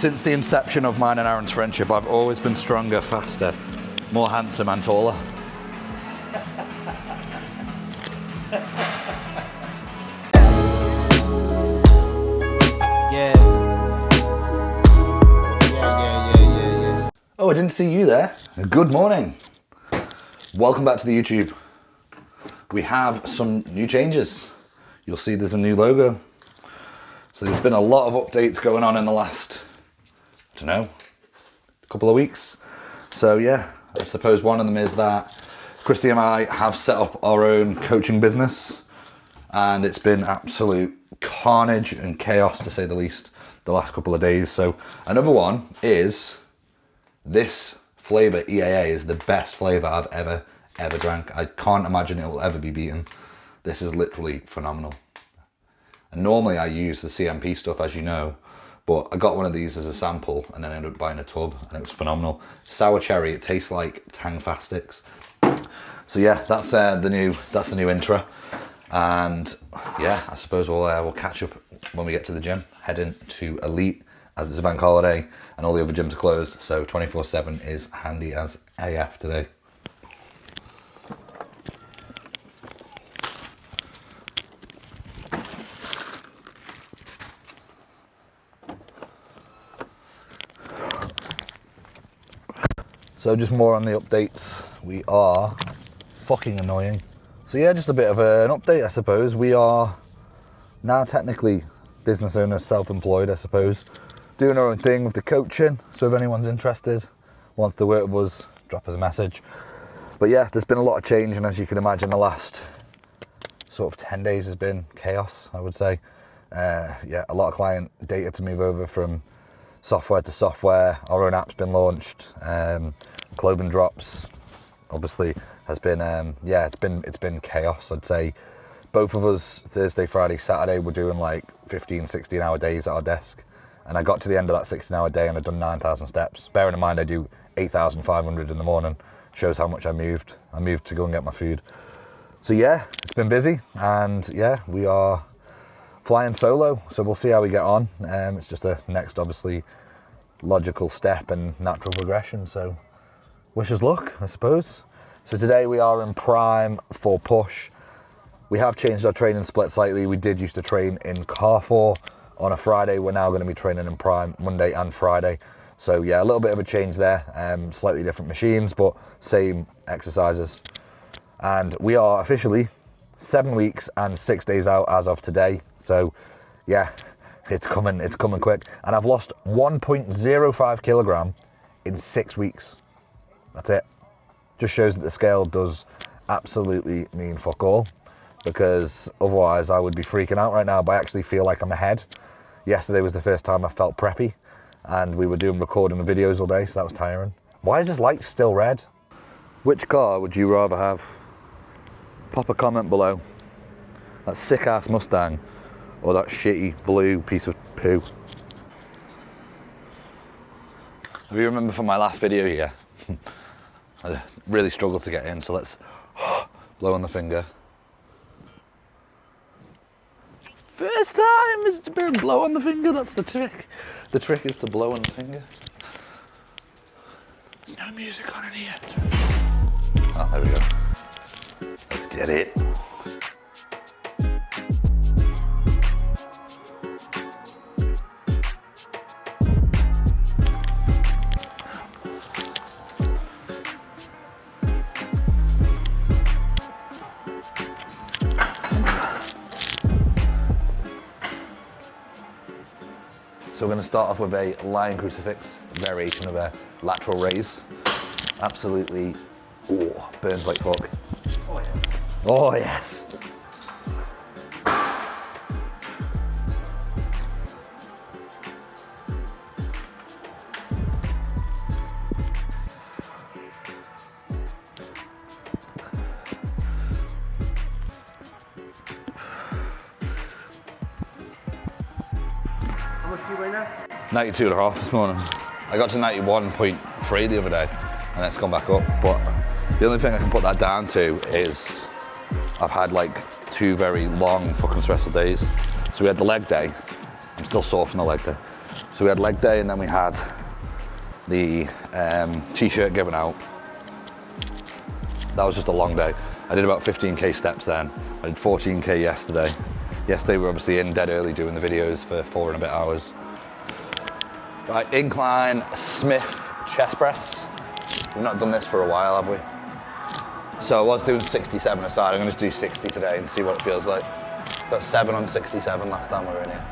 Since the inception of mine and Aaron's friendship, I've always been stronger, faster, more handsome and taller. Oh, I didn't see you there. Good morning. Welcome back to the YouTube. We have some new changes. You'll see there's a new logo. So there's been a lot of updates going on in the last, I don't know, couple of weeks. So yeah, I suppose one of them is that Christy and I have set up our own coaching business, and it's been absolute carnage and chaos, to say the least, the last couple of days. So another one is this flavor. EAA is the best flavor I've ever drank. I can't imagine it will ever be beaten. This is literally phenomenal. And normally I use the CMP stuff, as you know, but I got one of these as a sample and then I ended up buying a tub, and it was phenomenal. Sour cherry, it tastes like Tang Fastics. So yeah, that's the new intro. And yeah, I suppose we'll catch up when we get to the gym, heading to Elite, as it's a bank holiday and all the other gyms are closed, so 24/7 is handy as AF today. So just more on the updates. We are fucking annoying. So yeah, just a bit of an update, I suppose. We are now technically business owners, self-employed, I suppose, doing our own thing with the coaching. So if anyone's interested, wants to work with us, drop us a message. But yeah, there's been a lot of change, and as you can imagine, the last sort of 10 days has been chaos, I would say. Yeah, a lot of client data to move over from software to software. Our own app's been launched. Clothing drops, obviously, has been yeah, it's been chaos, I'd say. Both of us, Thursday, Friday, Saturday, were doing like 15, 16 hour days at our desk. And I got to the end of that 16-hour day and I'd done 9,000 steps. Bearing in mind I do 8,500 in the morning. Shows how much I moved. I moved to go and get my food. So yeah, it's been busy, and yeah, we are flying solo. So we'll see how we get on. It's just a next, obviously, logical step and natural progression. So wish us luck, I suppose. So today we are in Prime for push. We have changed our training split slightly. We did used to train in Carrefour on a Friday. We're now going to be training in Prime Monday and Friday. So yeah, a little bit of a change there. Slightly different machines, but same exercises. And we are officially 7 weeks and 6 days out as of today. So yeah, it's coming quick. And I've lost 1.05 kilogram in 6 weeks. That's it. Just shows that the scale does absolutely mean fuck all, because otherwise I would be freaking out right now. But I actually feel like I'm ahead. Yesterday was the first time I felt preppy, and we were recording the videos all day, so that was tiring. Why is this light still red? Which car would you rather have? Pop a comment below. That sick ass Mustang or that shitty blue piece of poo. If you remember from my last video here, I really struggled to get in, so let's blow on the finger. First time is to blow on the finger, that's the trick. The trick is to blow on the finger. There's no music on in here. Oh, there we go. Let's get it. So we're going to start off with a lying crucifix, variation of a lateral raise. Absolutely, oh, burns like fuck. Oh yes. Oh yes. How much do you weigh now? 92.5 this morning. I got to 91.3 the other day, and it's gone back up. But the only thing I can put that down to is I've had like 2 very long fucking stressful days. So we had the leg day. I'm still sore from the leg day. So we had leg day and then we had the t-shirt given out. That was just a long day. I did about 15k steps then. I did 14k yesterday. Yesterday we were obviously in dead early doing the videos for 4 and a bit hours. Right, incline Smith chest press. We've not done this for a while, have we? So I was doing 67 aside. I'm going to do 60 today and see what it feels like. Got 7 on 67 last time we were in here.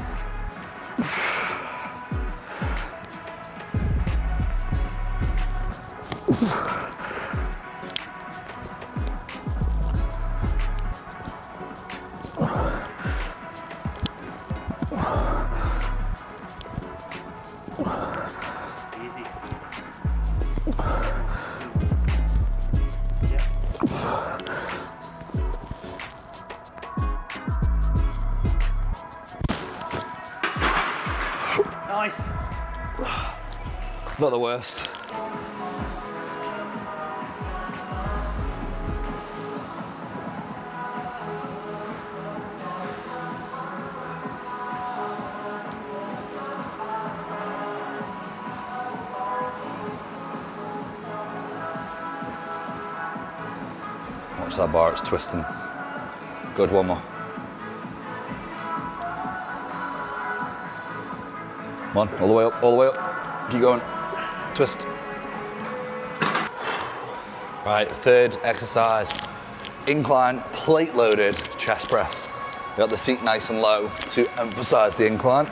Nice. Not the worst. Watch that bar, it's twisting. Good, one more. Come on, all the way up, all the way up. Keep going. Twist. Right, third exercise. Incline, plate loaded chest press. We got the seat nice and low to emphasize the incline.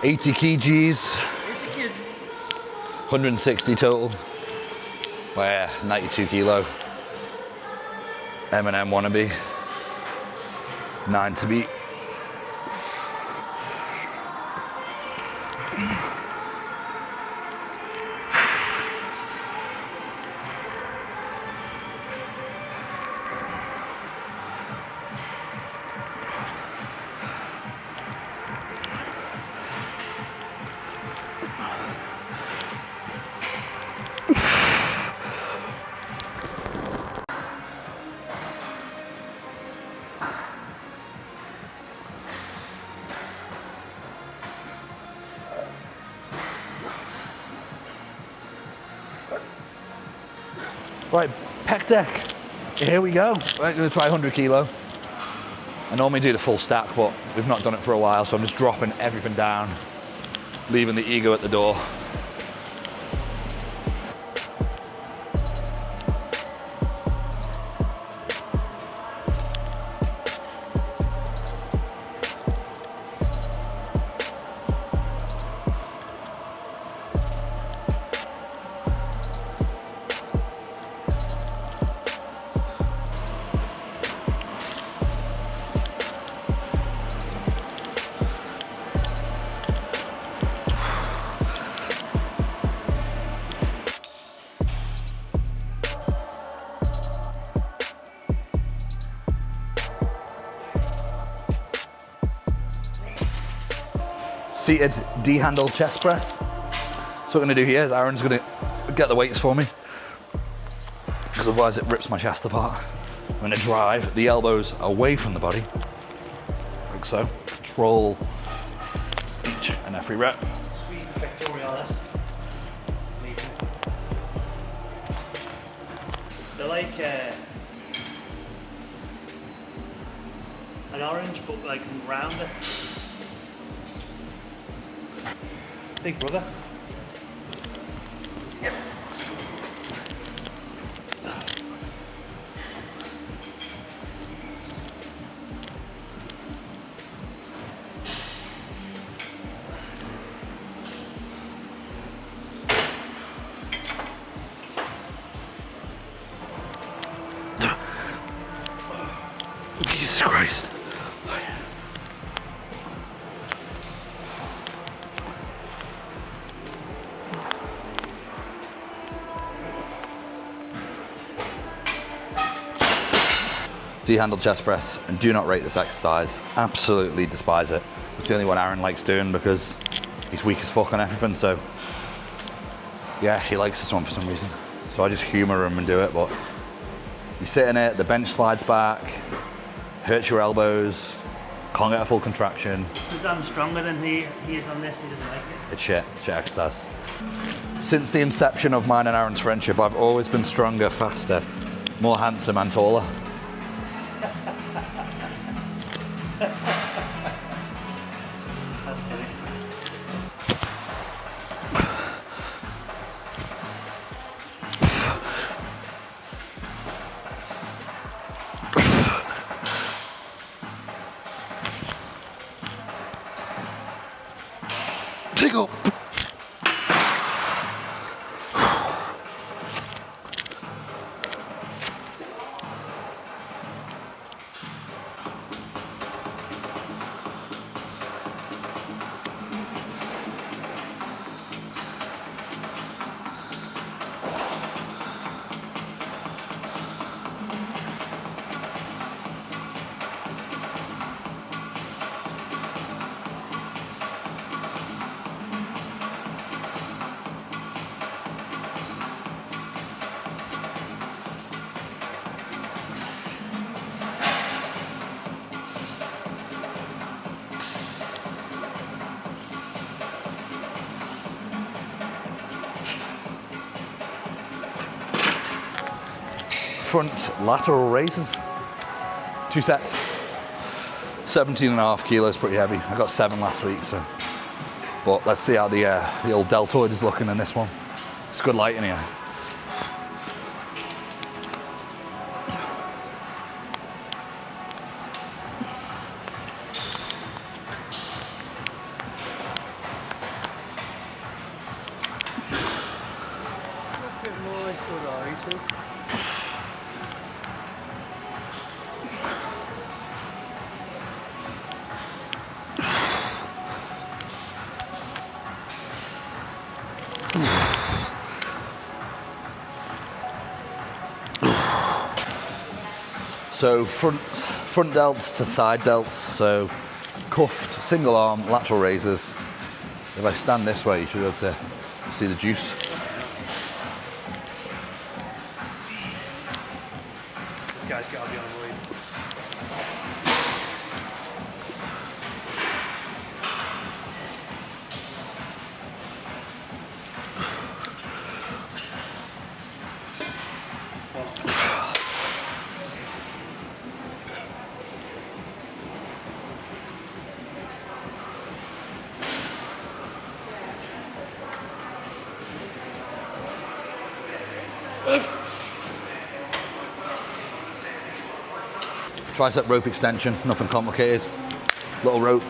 $80 kgs. 160 total. Well, yeah, 92 kilo. M&M wannabe. 9 to beat. Right, pec deck. Here we go. We're going to try 100 kilo. I normally do the full stack, but we've not done it for a while, so I'm just dropping everything down, leaving the ego at the door. Seated D-handle chest press. So what we're gonna do here is Aaron's gonna get the weights for me, because otherwise it rips my chest apart. I'm gonna drive the elbows away from the body, like so. Control each and every rep. Squeeze the pectoralis. They're like an orange, but like rounder. Big brother. Yep. Jesus Christ. D-handle chest press, and do not rate this exercise. Absolutely despise it. It's the only one Aaron likes doing because he's weak as fuck on everything, so yeah, he likes this one for some reason. So I just humor him and do it, but you sit in it, the bench slides back, hurts your elbows, can't get a full contraction. Because I'm stronger than he is on this, he doesn't like it. It's shit exercise. Since the inception of mine and Aaron's friendship, I've always been stronger, faster, more handsome and taller. That's funny. Pick up. Front lateral raises, 2 sets, 17.5 kilos, pretty heavy. I got 7 last week, so. But let's see how the old deltoid is looking in this one. It's good light in here. So front delts to side delts, so cuffed, single arm, lateral raises. If I stand this way, you should be able to see the juice. This guy's got to be on weights. Tricep rope extension, nothing complicated. Little rope,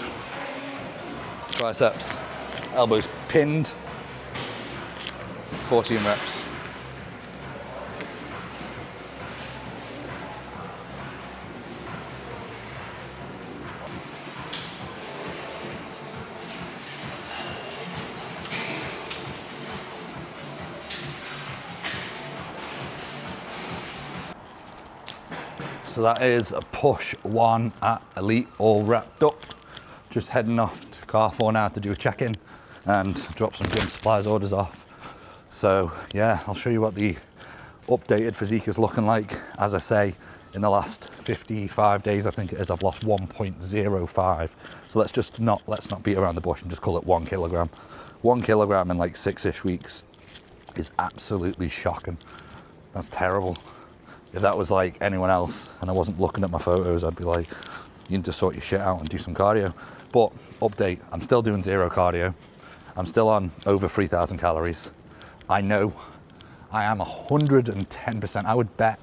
triceps, elbows pinned, 14 reps. So that is a push 1 at Elite, all wrapped up. Just heading off to Carrefour now to do a check-in and drop some Jym Supplies orders off. So yeah, I'll show you what the updated physique is looking like. As I say, in the last 55 days, I think it is, I've lost 1.05. So let's not beat around the bush and just call it 1 kilogram. 1 kilogram in like 6-ish weeks is absolutely shocking. That's terrible. If that was like anyone else and I wasn't looking at my photos, I'd be like, you need to sort your shit out and do some cardio. But update, I'm still doing 0 cardio. I'm still on over 3,000 calories. I know I am 110%. I would bet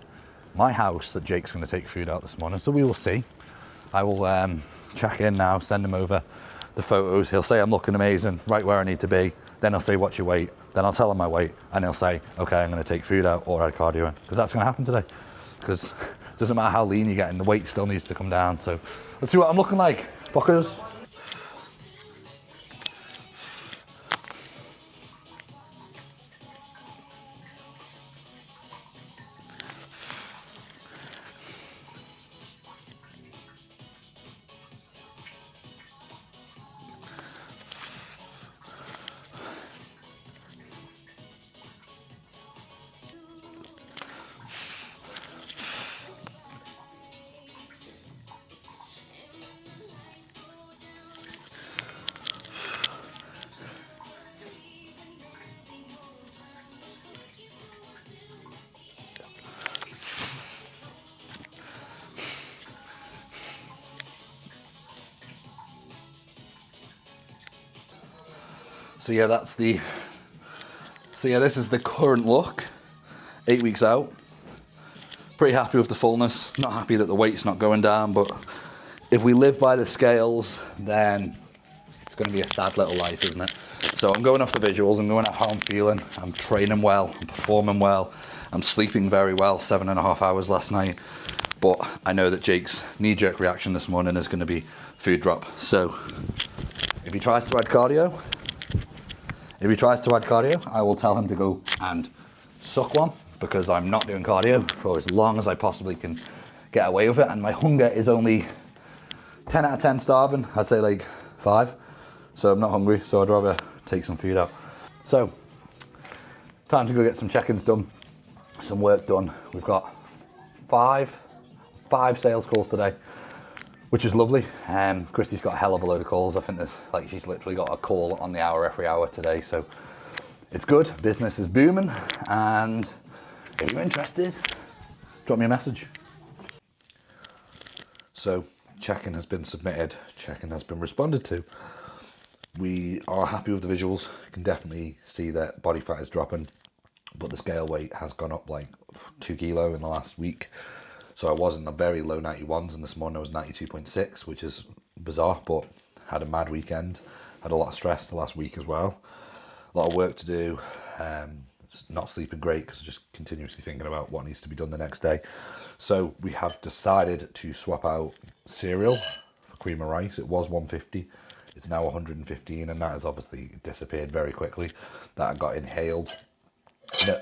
my house that Jake's going to take food out this morning. So we will see. I will check in now, send him over the photos. He'll say I'm looking amazing, right where I need to be. Then he'll say, what's your weight? Then I'll tell him my weight and he'll say, okay, I'm going to take food out or add cardio in, because that's going to happen today. Because it doesn't matter how lean you get, and the weight still needs to come down. So let's see what I'm looking like, fuckers. So yeah, this is the current look, 8 weeks out. Pretty happy with the fullness, not happy that the weight's not going down, but if we live by the scales, then it's going to be a sad little life, isn't it? So I'm going off the visuals, I'm going off how I'm feeling, I'm training well, I'm performing well, I'm sleeping very well, 7.5 hours last night, but I know that Jake's knee-jerk reaction this morning is going to be food drop. So if he tries to add cardio, I will tell him to go and suck one, because I'm not doing cardio for as long as I possibly can get away with it, and my hunger is only 10 out of 10 starving. I'd say like 5, so I'm not hungry, so I'd rather take some food out. So time to go get some check-ins done, some work done. We've got five sales calls today, which is lovely. Christy's got a hell of a load of calls. I think she's literally got a call on the hour every hour today, so it's good. Business is booming, and if you're interested, drop me a message. So check-in has been submitted, check-in has been responded to. We are happy with the visuals. You can definitely see that body fat is dropping, but the scale weight has gone up like 2 kilo in the last week. So I was in the very low 91s, and this morning I was 92.6, which is bizarre, but had a mad weekend. Had a lot of stress the last week as well. A lot of work to do. Not sleeping great because just continuously thinking about what needs to be done the next day. So we have decided to swap out cereal for cream of rice. It was 150, it's now 115, and that has obviously disappeared very quickly. That got inhaled.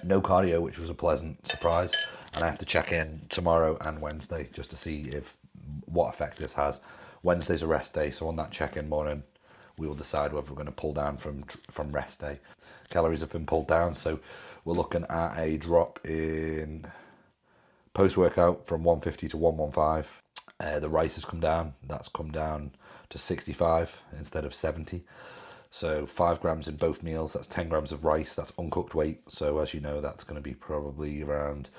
No cardio, which was a pleasant surprise, and I have to check in tomorrow and Wednesday just to see what effect this has. Wednesday's a rest day, so on that check-in morning we will decide whether we're going to pull down from rest day. Calories have been pulled down, so we're looking at a drop in post-workout from 150 to 115. The rice has come down. That's come down to 65 instead of 70. So 5 grams in both meals, that's 10 grams of rice, that's uncooked weight. So as you know, that's going to be probably around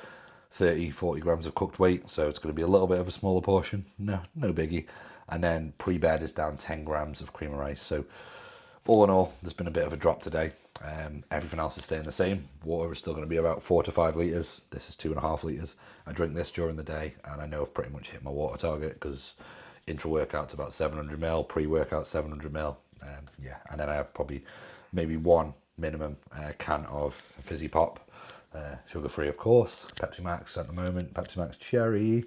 30-40 grams of cooked weight. So it's going to be a little bit of a smaller portion. No biggie. And then pre-bed is down 10 grams of cream of rice. So all in all, there's been a bit of a drop today. Everything else is staying the same. Water is still going to be about 4 to 5 litres. This is 2.5 litres. I drink this during the day, and I know I've pretty much hit my water target because intra-workout's about 700 ml, pre-workout 700 ml. Yeah, and then I have probably maybe one minimum can of fizzy pop, sugar-free of course. Pepsi Max at the moment, Pepsi Max Cherry.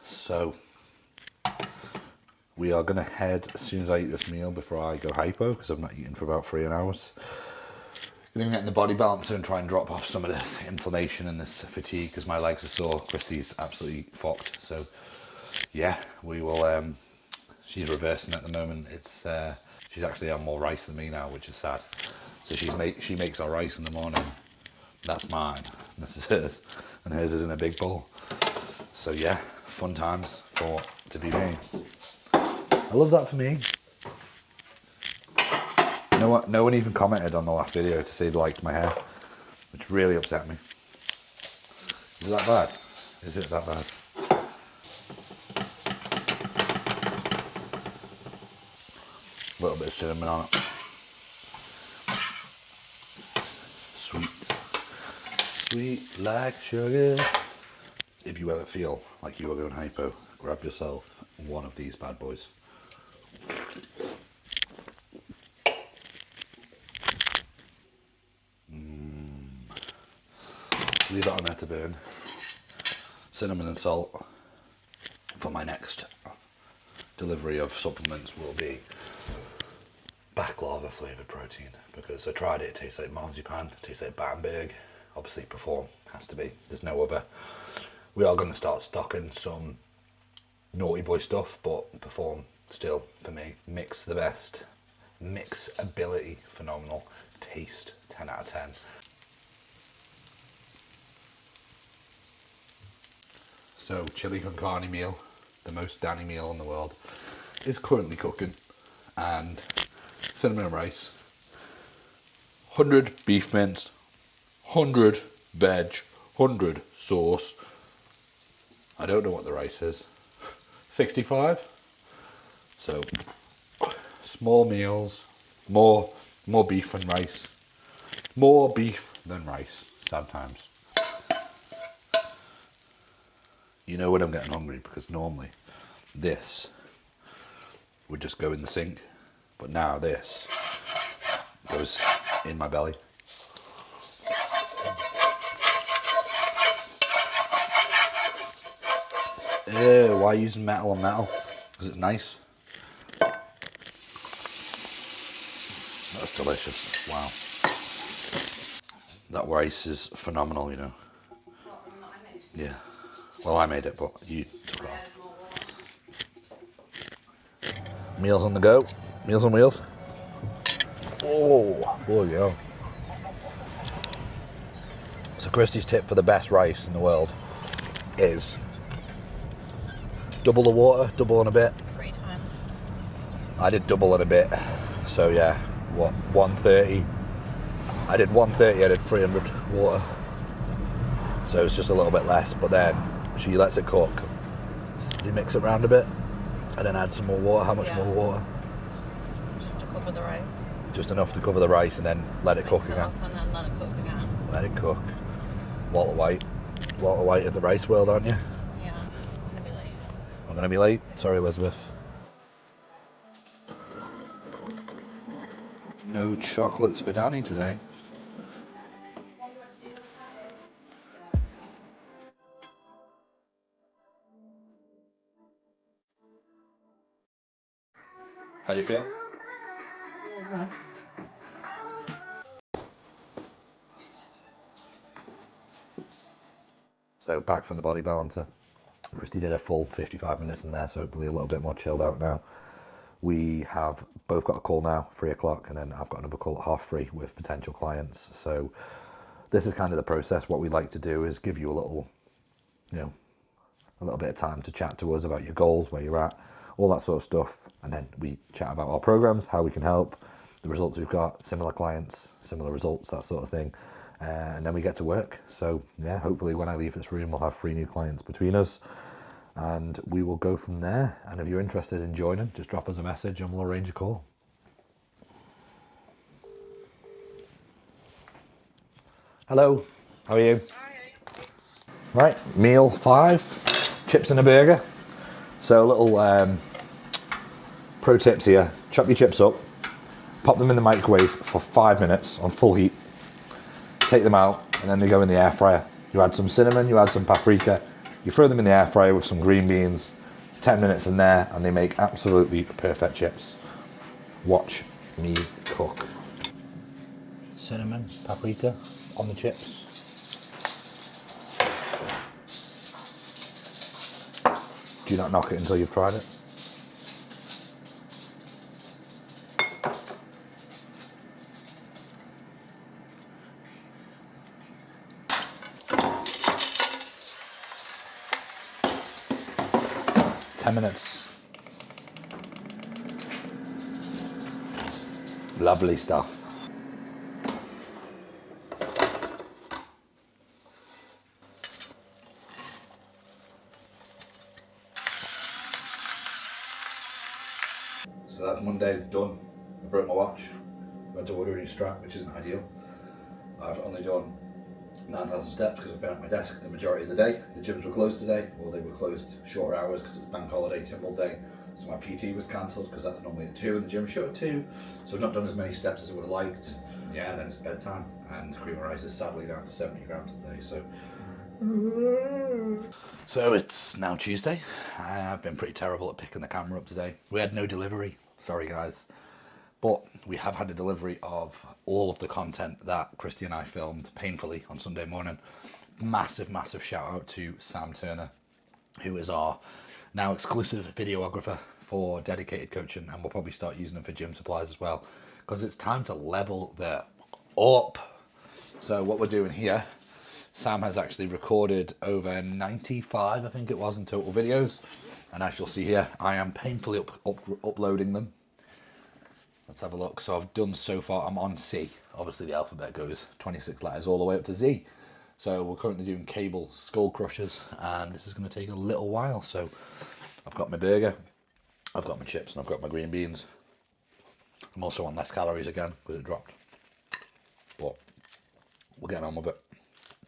So we are going to head as soon as I eat this meal before I go hypo, because I've not eaten for about 3 hours. Going to get in the body balancer and try and drop off some of this inflammation and this fatigue, because my legs are sore. Christy's absolutely fucked. So yeah, we will. She's reversing at the moment. It's she's actually on more rice than me now, which is sad. So she makes our rice in the morning. That's mine. This is hers, and hers is in a big bowl. So yeah, fun times to be me. I love that for me. You know what? No one even commented on the last video to say they liked my hair, which really upset me. Is it that bad? Is it that bad? A little bit of cinnamon on it. Sweet like sugar. If you ever feel like you are going hypo, grab yourself one of these bad boys. Leave that on there to burn. Cinnamon and salt. For my next delivery of supplements will be baklava flavoured protein, because I tried it, it tastes like marzipan, it tastes like Battenberg. Obviously Perform has to be, there's no other. We are going to start stocking some naughty boy stuff, but Perform still for me, mix the best. Mix ability phenomenal, taste 10 out of 10. So chili con carne meal, the most Danny meal in the world, is currently cooking, and cinnamon and rice, 100 beef mince, 100 veg, 100 sauce. I don't know what the rice is. 65. So small meals, more More beef than rice. More beef than rice, sad times. You know when I'm getting hungry, because normally this would just go in the sink, but now this goes in my belly. Ew, why using metal on metal? Because it's nice. That's delicious, wow. That rice is phenomenal, you know. Yeah. Well, I made it, but you took it off. Meals on the go. Meals on wheels. Oh, boy, yeah. So Christy's tip for the best rice in the world is double the water, double and a bit. 3 times. I did double and a bit. So yeah, what, 130? I did 130, I did 300 water. So it's just a little bit less, but then she lets it cook. You mix it around a bit and then add some more water. How much more water? Just to cover the rice. Just enough to cover the rice and then let it cook again. And then let it cook again. Let it cook. Walter White. Walter White of the rice world, aren't you? Yeah, I'm gonna be late. I'm gonna be late. Sorry, Elizabeth. No chocolates for Danny today. How do you feel? So back from the body balancer. Christy did a full 55 minutes in there, so hopefully a little bit more chilled out now. We have both got a call now, 3 o'clock, and then I've got another call at 3:30 with potential clients. So this is kind of the process. What we like to do is give you a little, you know, a little bit of time to chat to us about your goals, where you're at, all that sort of stuff. And then we chat about our programs, how we can help, the results we've got, similar clients, similar results, that sort of thing. And then we get to work. So yeah, hopefully when I leave this room, we'll have 3 new clients between us. And we will go from there. And if you're interested in joining, just drop us a message and we'll arrange a call. Hello, how are you? Right, meal 5, chips and a burger. So a little pro tips here. Chop your chips up, pop them in the microwave for 5 minutes on full heat. Take them out and then they go in the air fryer. You add some cinnamon, you add some paprika. You throw them in the air fryer with some green beans, 10 minutes in there, and they make absolutely perfect chips. Watch me cook. Cinnamon, paprika on the chips. Do not knock it until you've tried it. Minutes. Lovely stuff. So that's Monday done. I broke my watch. Went to order a new strap, which isn't ideal. I've only done 9,000 steps because I've been at my desk the majority of the day. The gyms were closed today, or they were closed shorter hours because it's bank holiday Timble day. So my PT was cancelled because that's normally at 2 and the gym shut at 2. So I've not done as many steps as I would have liked. Yeah, then it's bedtime and cream of rice is sadly down to 70 grams today. So it's now Tuesday. I've been pretty terrible at picking the camera up today. We had no delivery, sorry guys. But we have had a delivery of all of the content that Christy and I filmed painfully on Sunday morning. Massive, massive shout out to Sam Turner, who is our now exclusive videographer for dedicated coaching, and we'll probably start using them for Jym Supplies as well, because it's time to level the up. So what we're doing here, Sam has actually recorded over 95, I think it was, in total videos. And as you'll see here, I am painfully uploading them. Let's have a look. So I've done so far, I'm on C. Obviously the alphabet goes 26 letters all the way up to Z. So we're currently doing cable skull crushers, and this is going to take a little while. So I've got my burger, I've got my chips, and I've got my green beans. I'm also on less calories again because it dropped. But we're getting on with it.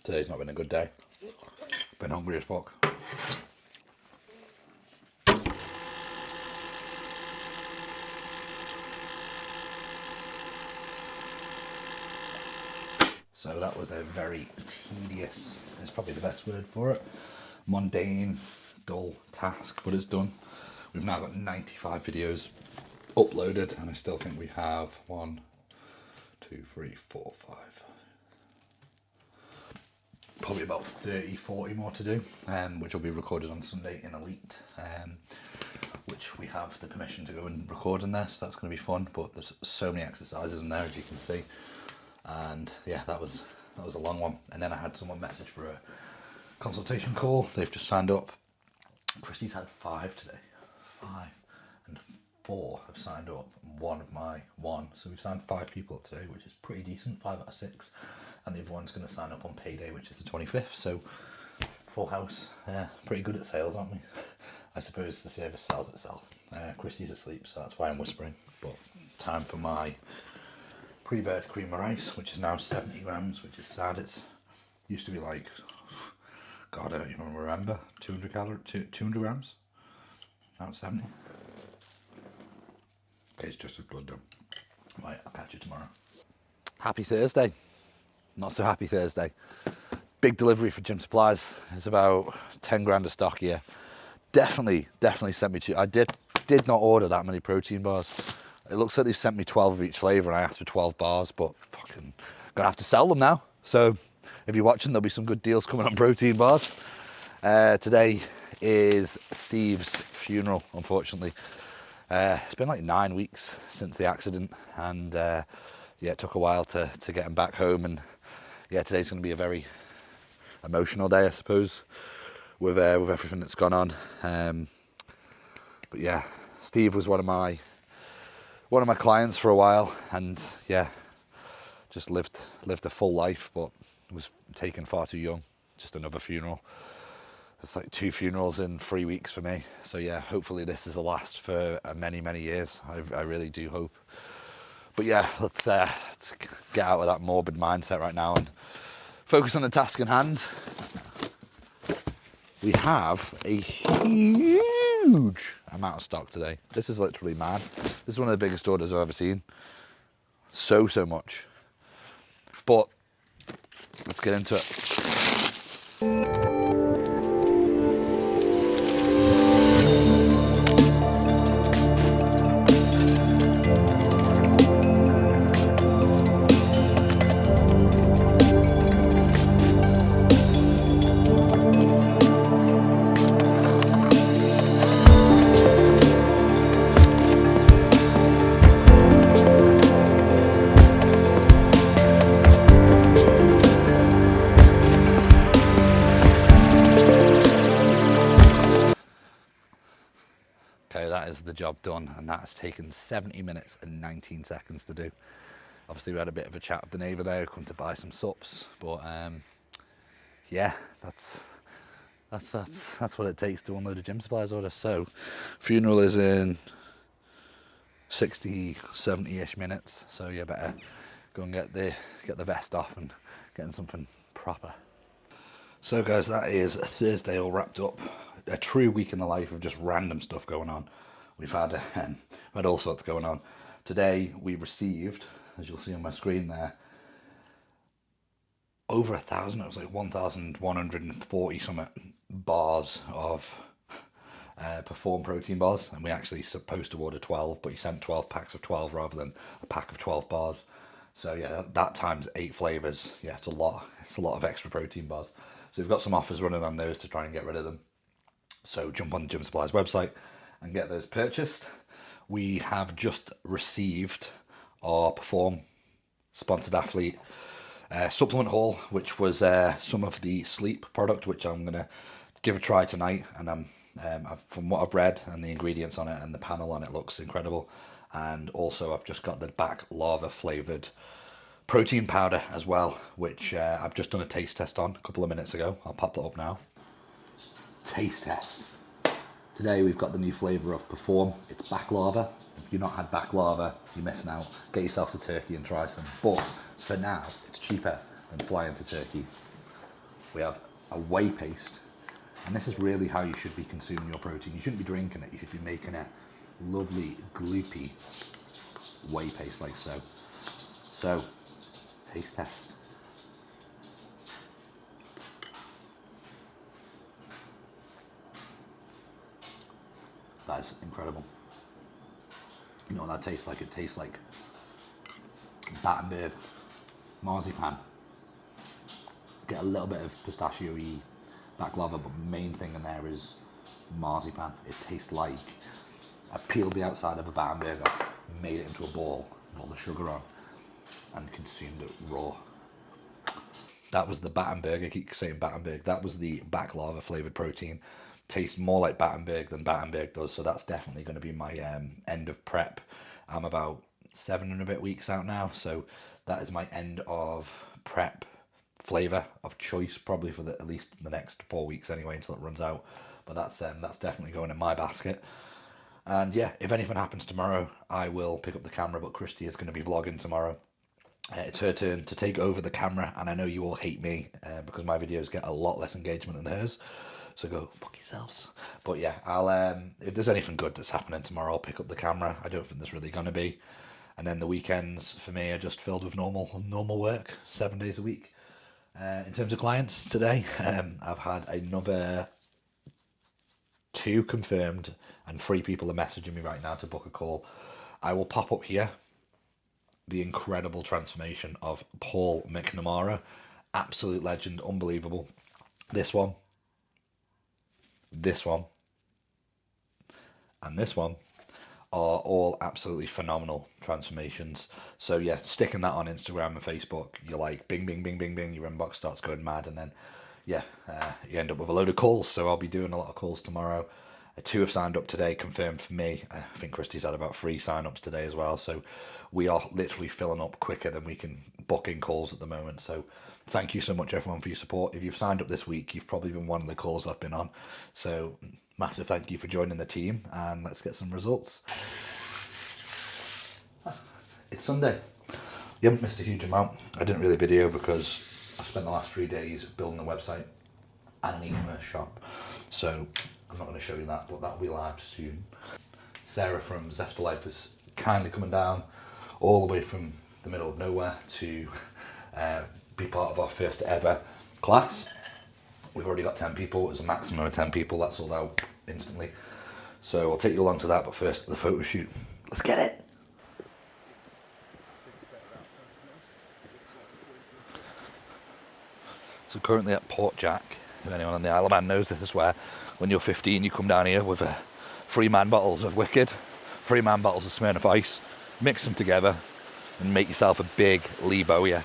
Today's not been a good day. Been hungry as fuck. So that was a very tedious, is probably the best word for it, mundane, dull task, but it's done. We've now got 95 videos uploaded, and I still think we have 1, 2, 3, 4, 5, probably about 30, 40 more to do, which will be recorded on Sunday in Elite, which we have the permission to go and record in there, so that's going to be fun. But there's so many exercises in there, as you can see. And yeah, that was a long one. And then I had someone message for a consultation call. They've just signed up. Christy's had 5 today. 5 and 4 have signed up. One of my 1. So we've signed 5 people up today, which is pretty decent. 5 out of 6. And the other one's going to sign up on payday, which is the 25th. So full house. Pretty good at sales, aren't we? I suppose the service sells itself. Christy's asleep, so that's why I'm whispering. But time for my pre-bird cream of rice, which is now 70 grams, which is sad. It's used to be like, God, I don't even remember, 200 grams. Now it's 70. Okay, it's just as good though. Right, I'll catch you tomorrow. Happy Thursday. Not so happy Thursday. Big delivery for Jym Supplies. It's about 10 grand of stock here. Definitely sent me to. I did not order that many protein bars. It looks like they've sent me 12 of each flavour, and I asked for 12 bars, but fucking gonna have to sell them now. So if you're watching, there'll be some good deals coming on protein bars. Today is Steve's funeral, unfortunately. It's been like 9 weeks since the accident, and yeah, it took a while to get him back home. And yeah, today's gonna be a very emotional day, I suppose, with everything that's gone on. But yeah, Steve was one of my clients for a while, and yeah, just lived a full life, but was taken far too young. Just another funeral. It's like 2 funerals in 3 weeks for me. So yeah, hopefully this is the last for many years. I really do hope. But yeah, let's get out of that morbid mindset right now and focus on the task in hand. We have a huge amount of stock today. This is literally mad. This is one of the biggest orders I've ever seen. So much. But let's get into it. Okay, that is the job done, and that has taken 70 minutes and 19 seconds to do. Obviously, we had a bit of a chat with the neighbour there who come to buy some sups, but yeah, that's what it takes to unload a Jym Supplies order. So, funeral is in 60, 70-ish minutes. So you better go and get the vest off and get in something proper. So guys, that is Thursday all wrapped up. A true week in the life of just random stuff going on. We've had all sorts going on. Today we received, as you'll see on my screen there, over 1,000. It was like 1,140 something bars of Perform protein bars, and we actually supposed to order 12, but he sent 12 packs of 12 rather than a pack of 12 bars. So yeah, that times 8 flavors. Yeah, it's a lot. It's a lot of extra protein bars. So we've got some offers running on those to try and get rid of them. So jump on the Jym Supplies website and get those purchased. We have just received our Perform sponsored athlete supplement haul, which was some of the sleep product, which I'm gonna give a try tonight. And from what I've read and the ingredients on it and the panel on it looks incredible. And also I've just got the back lava flavored protein powder as well, which I've just done a taste test on a couple of minutes ago. I'll pop that up now. Taste test. Today we've got the new flavour of Perform. It's back lava. I've you've not had baklava, you're missing out. Get yourself to Turkey and try some. But for now, it's cheaper than flying to Turkey. We have a whey paste, and this is really how you should be consuming your protein. You shouldn't be drinking it, you should be making a lovely, gloopy whey paste like so. So, taste test. That is incredible. You know what that tastes like? It tastes like Battenberg marzipan. Get a little bit of pistachio-y baklava, but the main thing in there is marzipan. It tastes like I peeled the outside of a Battenberg off, made it into a ball with all the sugar on, and consumed it raw. That was the Battenberg. I keep saying Battenberg. That was the baklava flavored protein. Tastes more like Battenberg than Battenberg does, so that's definitely going to be my end of prep. I'm about 7 and a bit weeks out now, so that is my end of prep flavor of choice, probably for at least the next 4 weeks anyway, until it runs out. But that's definitely going in my basket. And yeah, if anything happens tomorrow, I will pick up the camera, but Christy is going to be vlogging tomorrow. It's her turn to take over the camera, and I know you all hate me because my videos get a lot less engagement than hers. So go fuck yourselves. But yeah, I'll if there's anything good that's happening tomorrow, I'll pick up the camera. I don't think there's really gonna be. And then the weekends for me are just filled with normal work, 7 days a week. In terms of clients today, I've had another 2 confirmed, and 3 people are messaging me right now to book a call. I will pop up here the incredible transformation of Paul McNamara. Absolute legend, unbelievable. This one, and this one are all absolutely phenomenal transformations. So yeah, sticking that on Instagram and Facebook, you're like bing, bing, bing, bing, bing, your inbox starts going mad, and then yeah, you end up with a load of calls. So I'll be doing a lot of calls tomorrow. 2 have signed up today, confirmed for me. I think Christy's had about 3 sign-ups today as well. So we are literally filling up quicker than we can book in calls at the moment. So thank you so much, everyone, for your support. If you've signed up this week, you've probably been one of the calls I've been on. So massive thank you for joining the team, and let's get some results. It's Sunday. You haven't missed a huge amount. I didn't really video because I spent the last 3 days building a website and an e-commerce shop. So I'm not going to show you that, but that'll be live soon. Sarah from Zest for Life is kindly coming down all the way from the middle of nowhere to be part of our first ever class. We've already got 10 people. It was a maximum of 10 people. That sold out instantly. So I'll take you along to that, but first the photo shoot. Let's get it. So currently at Port Jack. If anyone on the Isle of Man knows, this is where when you're 15 you come down here with 3 man bottles of Wicked, 3 man bottles of Smirnoff Ice, mix them together and make yourself a big Lee Bowyer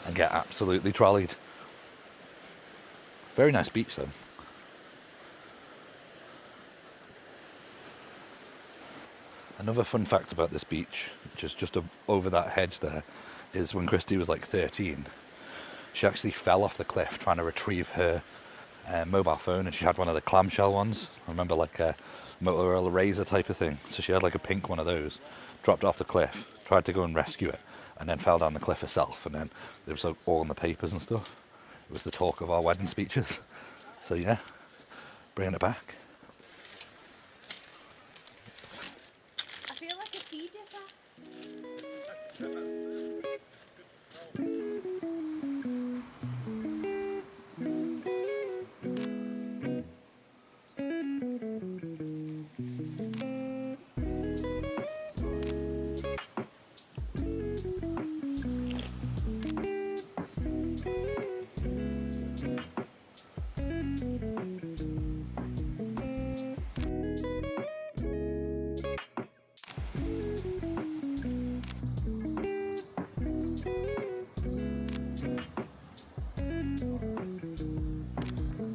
and get absolutely trolleyed. Very nice beach though. Another fun fact about this beach, which is just over that hedge there, is when Christy was like 13, she actually fell off the cliff trying to retrieve her mobile phone, and she had one of the clamshell ones. I remember like a Motorola Razr type of thing. So she had like a pink one of those, dropped off the cliff, tried to go and rescue it, and then fell down the cliff herself. And then it was all in the papers and stuff. It was the talk of our wedding speeches. So yeah, bringing it back. I feel like a tea dipper.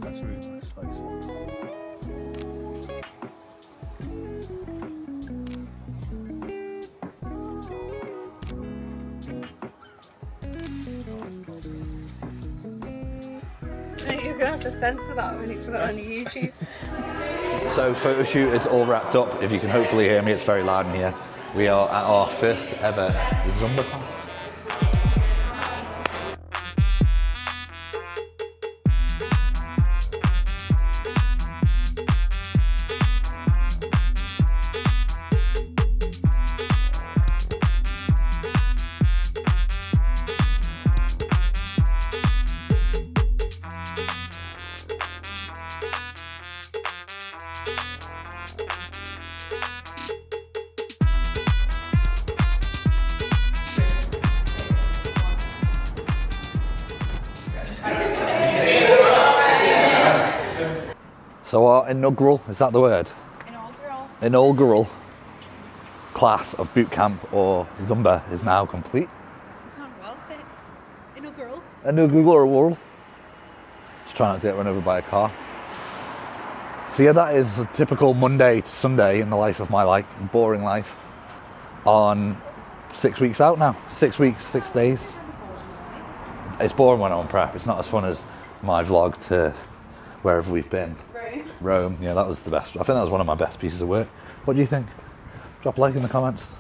That's really nice space. You're gonna have to censor that when you put it on YouTube. So photo shoot is all wrapped up. If you can hopefully hear me, it's very loud in here. We are at our first ever Zumba class. So our inaugural, is that the word? Inaugural class of boot camp or Zumba is now complete. Inaugural. Just trying not to get run over by a car. So yeah, that is a typical Monday to Sunday in the life of my boring life. On 6 weeks out now. 6 weeks, 6 days. It's boring when I'm on prep. It's not as fun as my vlog to wherever we've been. Rome, yeah, that was the best. I think that was one of my best pieces of work. What do you think? Drop a like in the comments.